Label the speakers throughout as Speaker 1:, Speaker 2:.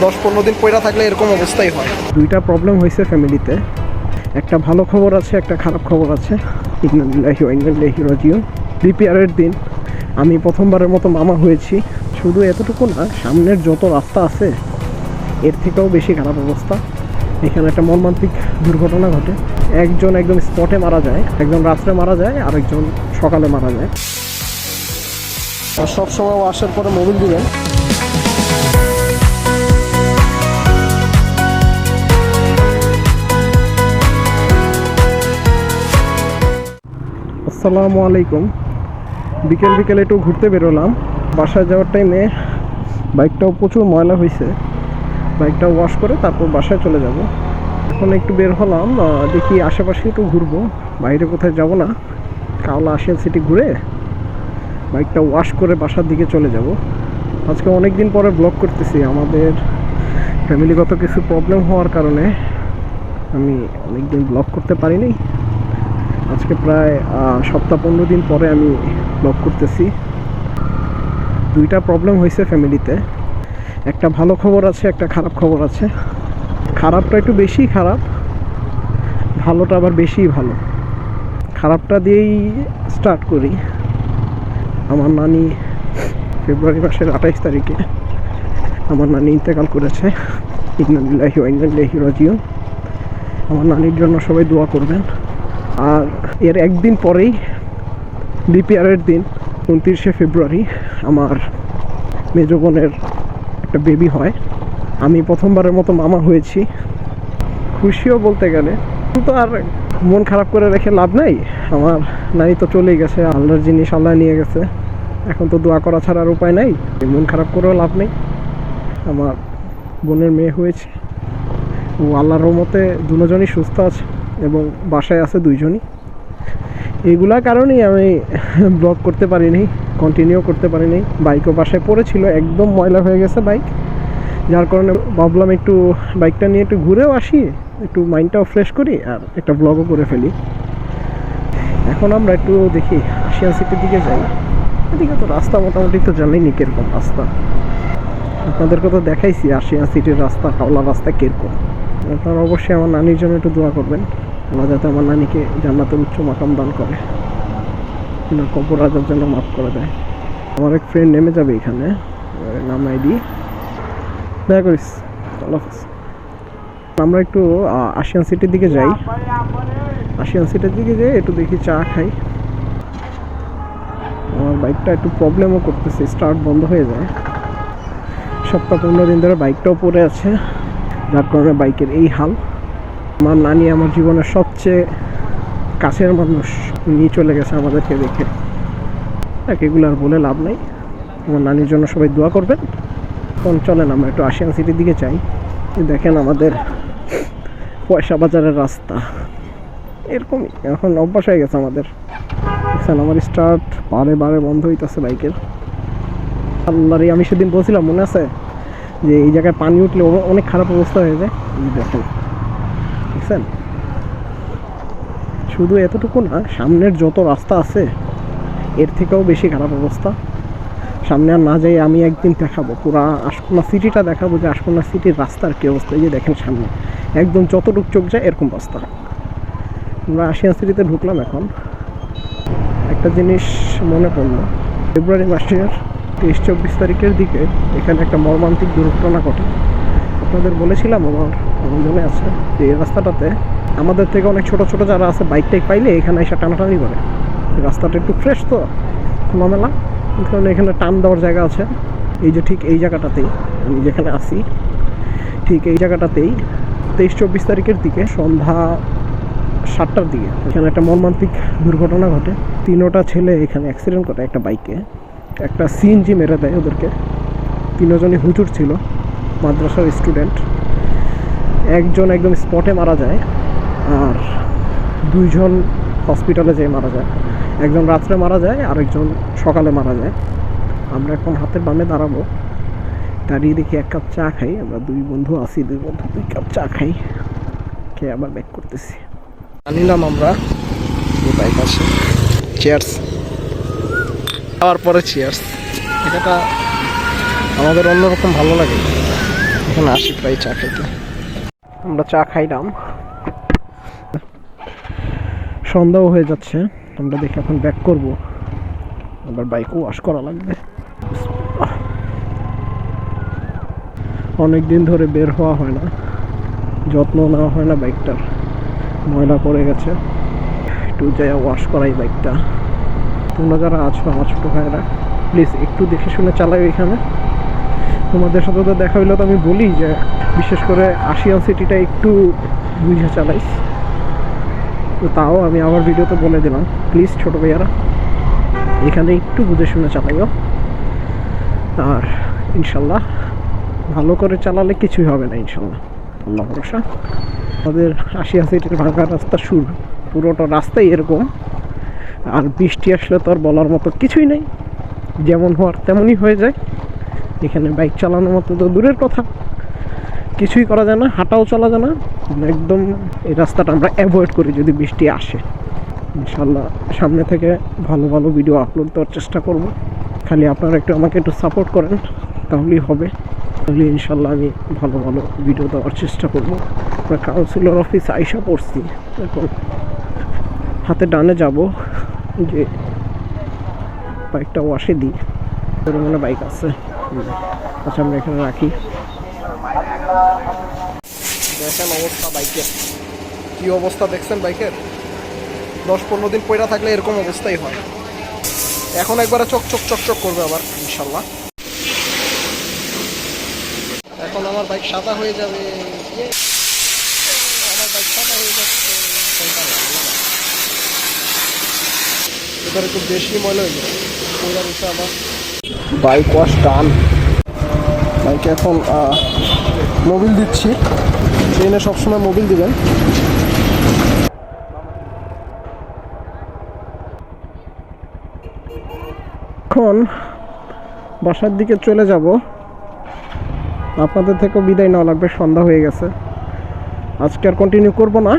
Speaker 1: 10-15 দিন পয়রা থাকলে এরকম অবস্থাই হয়। দুইটা প্রবলেম হয়েছে ফ্যামিলিতে, একটা ভালো খবর আছে, একটা খারাপ খবর আছে। ইন্নালিল্লাহি ওয়া ইন্না ইলাইহি রাজিউন। বিপিআরের দিন আমি প্রথমবারের মতো মামা হয়েছি। শুধু এতটুকু না, সামনের যত রাস্তা আছে এর থেকেও বেশি খারাপ অবস্থা। এখানে একটা মর্মান্তিক দুর্ঘটনা ঘটে। একজন একদম স্পটে মারা যায়, একজন রাত্রে মারা যায়, আরেকজন সকালে মারা যায়। আর সবসময় আসার পরে মোবিল দিবেন। আসসালামু আলাইকুম। বিকেল বিকেলে একটু ঘুরতে বেরোলাম। বাসায় যাওয়ার টাইমে বাইকটাও প্রচুর ময়লা হয়েছে, বাইকটা ওয়াশ করে তারপর বাসায় চলে যাব। এখন একটু বের হলাম, দেখি আশেপাশে একটু ঘুরবো, বাইরে কোথায় যাব না। কাওলা আশিয়ান সিটি ঘুরে বাইকটা ওয়াশ করে বাসার দিকে চলে যাব। আজকে অনেক দিন পরে ব্লগ করতেছি। আমাদের ফ্যামিলিগত কিছু প্রবলেম হওয়ার কারণে আমি অনেক দিন ব্লগ করতে পারিনি। আজকে প্রায় সপ্তাহ 15 দিন পরে আমি ব্লগ করতেছি। দুইটা প্রবলেম হয়েছে ফ্যামিলিতে, একটা ভালো খবর আছে, একটা খারাপ খবর আছে। খারাপটা একটু বেশি খারাপ, ভালোটা আবার বেশি ভালো। খারাপটা দিয়েই স্টার্ট করি। আমার নানি ফেব্রুয়ারি মাসের 28 তারিখে আমার নানি ইন্তেকাল করেছে। ইন্নালিল্লাহি ওয়া ইন্না ইলাইহি রাজিউন। আমার নানির জন্য সবাই দোয়া করবেন। আর এর একদিন পরেই বিপিআরের দিন 29শে ফেব্রুয়ারি আমার মেজো বোনের একটা বেবি হয়। আমি প্রথমবারের মতো মামা হয়েছি। খুশিও বলতে গেলে, কিন্তু আর মন খারাপ করে রেখে লাভ নাই। আমার নানি তো চলেই গেছে, আল্লাহর জিনিস আল্লাহ নিয়ে গেছে। এখন তো দোয়া করা ছাড়া আর উপায় নাই, মন খারাপ করেও লাভ নেই। আমার বোনের মেয়ে হয়েছে, ও আল্লাহর রহমতে দুজনই সুস্থ আছে এবং বাসায় আছে দুইজনই। এইগুলা কারণেই আমি ব্লগ করতে পারিনি, কন্টিনিউ করতে পারিনি। বাইকও বাসায় পড়েছিল, একদম ময়লা হয়ে গেছে বাইক, যার কারণে ভাবলাম একটু বাইকটা নিয়ে একটু ঘুরেও আসি, একটু মাইন্ডটাও ফ্রেশ করি আর একটা ব্লগও করে ফেলি। এখন আমরা একটু দেখি আশিয়ান সিটির দিকে যাই। এদিকে তো রাস্তা মোটামুটি তো জানিনি কীরকম রাস্তা, আপনাদেরকে তো দেখাইছি আশিয়ান সিটির রাস্তা, কাওলা রাস্তা কীরকম। আপনারা অবশ্যই আমার নানির জন্য একটু দোয়া করবেন, আল্লাহ যাতে আমার নানিকে জান্নাতের উচ্চ মাকাম দান করে, কবর আযাব যেন মাফ করে দেয়। আমার এক ফ্রেন্ড নেমে যাবে এখানে, নামাই দিই, দয়া করিস। আমরা একটু আশিয়ান সিটির দিকে যাই। আশিয়ান সিটির দিকে যাই, একটু দেখি চা খাই। আমার বাইকটা একটু প্রবলেমও করতেছে, স্টার্ট বন্ধ হয়ে যায়। সপ্তাহ 15 দিন ধরে বাইকটাও পড়ে আছে, যার কারণে বাইকের এই হাল। আমার নানি আমার জীবনের সবচেয়ে কাছের মানুষ, নিয়ে চলে গেছে আমাদেরকে দেখে। এগুলো আর বলে লাভ নাই। আমার নানির জন্য সবাই দোয়া করবেন। এখন চলেন আমরা একটু আশিয়ান সিটির দিকে যাই। দেখেন আমাদের পয়সা বাজারের রাস্তা এরকমই, এখন অভ্যাস হয়ে গেছে আমাদের। আমার স্টার্ট বারে বন্ধ হইতেছে বাইকের। আল্লাহরে, আমি সেদিন বলছিলাম মনে আছে যে এই জায়গায় পানি উঠলে অনেক খারাপ অবস্থা হয়ে যায়। দেখেন, বুঝছেন? শুধু এতটুকু না, সামনের যত রাস্তা আছে এর থেকেও বেশি খারাপ অবস্থা। সামনে আর না যাই, আমি একদিন দেখাবো পুরা আশকোনা সিটিটা দেখাবো যে আশকোনা সিটির রাস্তার কী অবস্থা। এই যে দেখেন সামনে একদম যতটুক চোখ যায় এরকম রাস্তা। আমরা আশিয়ান সিটিতে ঢুকলাম। এখন একটা জিনিস মনে পড়লো, ফেব্রুয়ারি মাসের 23-24 তারিখের দিকে এখানে একটা মর্মান্তিক দুর্ঘটনা ঘটে। আপনাদের বলেছিলাম, আমার মনে আছে যে এই রাস্তাটাতে আমাদের থেকে অনেক ছোট ছোট যারা আছে বাইক টাইক পাইলে এখানে এসে টানাটানি করে। রাস্তাটা একটু ফ্রেশ তো, খোলামেলা, কারণ এখানে টান দেওয়ার জায়গা আছে। এই যে ঠিক এই জায়গাটাতেই আমি যেখানে আছি, ঠিক এই জায়গাটাতেই 23-24 তারিখের দিকে সন্ধ্যা 7টার দিকে এখানে একটা মর্মান্তিক দুর্ঘটনা ঘটে। 3টা ছেলে এখানে অ্যাক্সিডেন্ট করে একটা বাইকে, একটা সিএনজি মেরে দেয় ওদেরকে। 3জনই হুজুর ছিল, মাদ্রাসার স্টুডেন্ট। একজন একদম স্পটে মারা যায় আর 2জন হসপিটালে যেয়ে মারা যায়। একজন রাত্রে মারা যায়, আরেকজন সকালে মারা যায়। আমরা এখন হাতের বামে দাঁড়াবো, দাঁড়িয়ে দেখি 1 কাপ চা খাই। আমরা 2 বন্ধু আছি, 2 বন্ধু 2 কাপ চা খাই, খেয়ে আবার ব্যাক করতেছি। আনিলাম আমরা বাইক আছে। চেয়ার্স, খাওয়ার পরে চেয়ার্স। এটা আমাদের অন্যরকম ভালো লাগে। এখানে আসি প্রায় চা খাইতে। আমরা চা খাইলাম, সন্ধ্যাও হয়ে যাচ্ছে। আমরা দেখি এখন ব্যাক করব, আবার বাইকও ওয়াশ করা লাগবে। অনেক দিন ধরে বের হওয়া হয় না, যত্ন নেওয়া হয় না বাইকটার, ময়লা পড়ে গেছে। একটু যাই ওয়াশ করাই বাইকটা। তোমরা যারা আছো আমার ছোটো ভাইয়েরা, প্লিজ একটু দেখে শুনে চালাই। এখানে তোমাদের সাথে তো দেখা হইলে তো আমি বলি যে বিশেষ করে আশিয়ান সিটিটা একটু বুঝে চালাইস, তো তাও আমি আমার ভিডিওতে বলে দিলাম, প্লিজ ছোটো ভাইয়ারা এখানে একটু বুঝে শুনে চালাইও। আর ইনশাল্লাহ ভালো করে চালালে কিছুই হবে না ইনশাল্লাহ, আল্লাহ ভরসা। আমাদের আশিয়ান সিটির ভাঙা রাস্তা সুর, পুরোটা রাস্তাই এরকম। আর বৃষ্টি আসলে তো আর বলার মতো কিছুই নেই, যেমন হওয়ার তেমনই হয়ে যায়। এখানে বাইক চালানোর মতো তো দূরের কথা, কিছুই করা যায় না, হাঁটাও চলা যায় না একদম। এই রাস্তাটা আমরা অ্যাভয়েড করি যদি বৃষ্টি আসে। ইনশাল্লাহ সামনে থেকে ভালো ভালো ভিডিও আপলোড দেওয়ার চেষ্টা করব। খালি আপনারা একটু আমাকে একটু সাপোর্ট করেন, তাহলেই হবে। তাহলে ইনশাল্লাহ আমি ভালো ভালো ভিডিও দেওয়ার চেষ্টা করব। আমরা কাউন্সিলর অফিস আইসা পড়ছি, এখন হাতে ডানে যাব, যে বাইকটা ওয়াশে দিই। মানে বাইক আছে, আচ্ছা আমরা এখানে রাখি। দেখেন অবস্থা বাইকের, কি অবস্থা দেখছেন বাইকের? 10-15 দিন পয়রা থাকলে এরকম অবস্থাই হয়। এখন একবারে চকচক চকচক করবে আবার ইনশাল্লাহ। এখন আমার বাইক সাদা হয়ে যাবে, আমার বাইক সাদা হয়ে যাচ্ছে। এবার একটু বেশি ময়লা হয়ে যাবে, পয়রা দিচ্ছে আবার। বাইক ওয়াশ ডান। বাইকে এখন মোবিল দিচ্ছি, ট্রেনে সবসময় মোবিল দিবেন। এখন বাসার দিকে চলে যাব, আপনাদের থেকেও বিদায় নেওয়া লাগবে, সন্ধ্যা হয়ে গেছে। আজকে আর কন্টিনিউ করব না।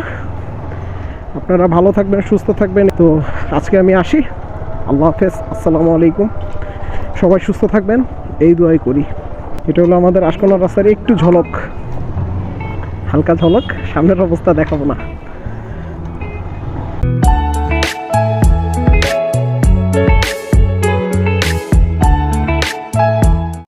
Speaker 1: আপনারা ভালো থাকবেন, সুস্থ থাকবেন। তো আজকে আমি আসি, আল্লাহ হাফেজ, আসসালামু আলাইকুম। সবাই সুস্থ থাকবেন এই দোয়াই করি। এটা হলো আমাদের আশকোনা রাস্তার একটু ঝলক, হালকা ঝলক, সামনের অবস্থা দেখাবো না।